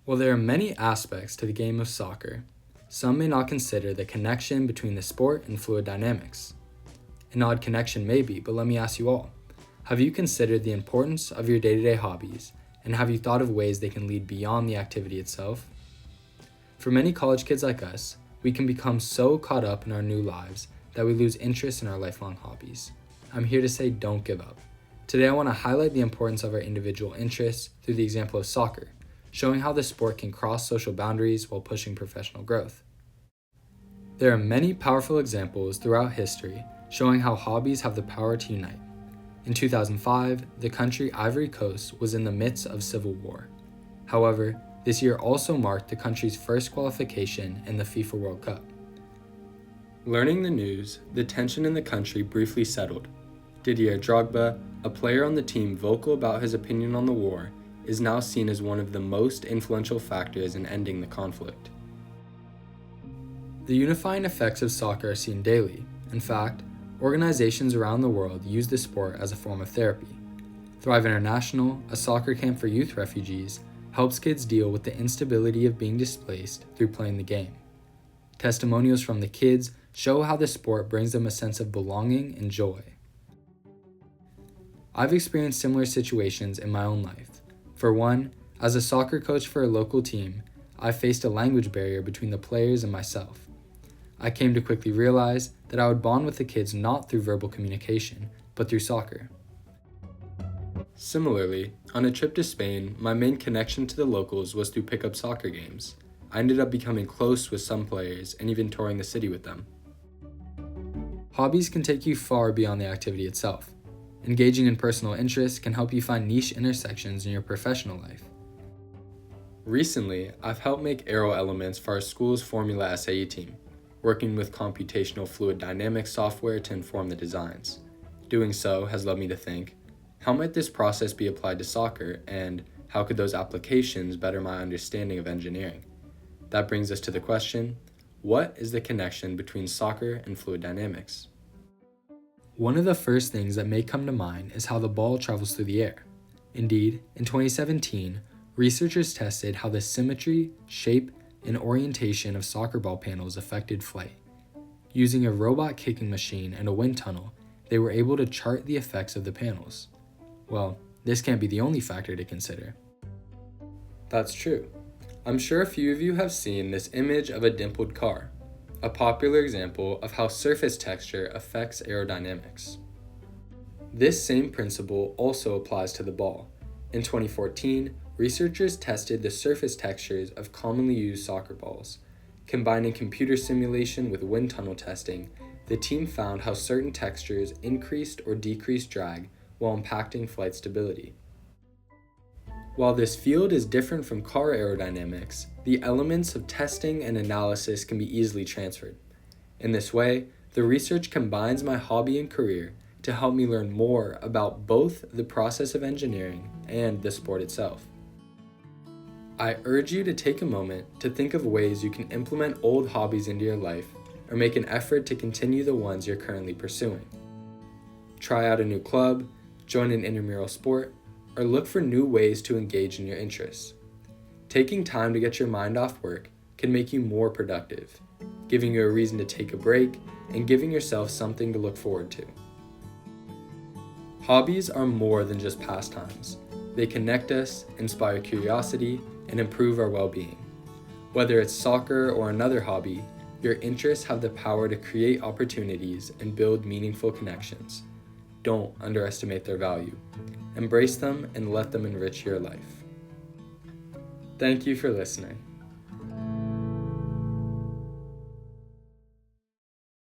While there are many aspects to the game of soccer, some may not consider the connection between the sport and fluid dynamics. An odd connection maybe, but let me ask you all. Have you considered the importance of your day-to-day hobbies, and have you thought of ways they can lead beyond the activity itself? For many college kids like us, we can become so caught up in our new lives that we lose interest in our lifelong hobbies. I'm here to say don't give up. Today I want to highlight the importance of our individual interests through the example of soccer, showing how the sport can cross social boundaries while pushing professional growth. There are many powerful examples throughout history showing how hobbies have the power to unite. In 2005, the country Ivory Coast was in the midst of civil war. However, this year also marked the country's first qualification in the FIFA World Cup. Learning the news, the tension in the country briefly settled. Didier Drogba, a player on the team vocal about his opinion on the war, is now seen as one of the most influential factors in ending the conflict. The unifying effects of soccer are seen daily. In fact, organizations around the world use the sport as a form of therapy. Thrive International, a soccer camp for youth refugees, helps kids deal with the instability of being displaced through playing the game. Testimonials from the kids show how the sport brings them a sense of belonging and joy. I've experienced similar situations in my own life. For one, as a soccer coach for a local team, I faced a language barrier between the players and myself. I came to quickly realize that I would bond with the kids not through verbal communication, but through soccer. Similarly, on a trip to Spain, my main connection to the locals was through pickup soccer games. I ended up becoming close with some players and even touring the city with them. Hobbies can take you far beyond the activity itself. Engaging in personal interests can help you find niche intersections in your professional life. Recently, I've helped make aero elements for our school's Formula SAE team, working with computational fluid dynamics software to inform the designs. Doing so has led me to think, how might this process be applied to soccer, and how could those applications better my understanding of engineering? That brings us to the question, what is the connection between soccer and fluid dynamics? One of the first things that may come to mind is how the ball travels through the air. Indeed, in 2017, researchers tested how the symmetry, shape, and orientation of soccer ball panels affected flight. Using a robot kicking machine and a wind tunnel, they were able to chart the effects of the panels. Well, this can't be the only factor to consider. That's true. I'm sure a few of you have seen this image of a dimpled car, a popular example of how surface texture affects aerodynamics. This same principle also applies to the ball. In 2014, researchers tested the surface textures of commonly used soccer balls. Combining computer simulation with wind tunnel testing, the team found how certain textures increased or decreased drag while impacting flight stability. While this field is different from car aerodynamics, the elements of testing and analysis can be easily transferred. In this way, the research combines my hobby and career to help me learn more about both the process of engineering and the sport itself. I urge you to take a moment to think of ways you can implement old hobbies into your life or make an effort to continue the ones you're currently pursuing. Try out a new club, join an intramural sport, or look for new ways to engage in your interests. Taking time to get your mind off work can make you more productive, giving you a reason to take a break and giving yourself something to look forward to. Hobbies are more than just pastimes. They connect us, inspire curiosity, and improve our well-being. Whether it's soccer or another hobby, your interests have the power to create opportunities and build meaningful connections. Don't underestimate their value. Embrace them and let them enrich your life. Thank you for listening.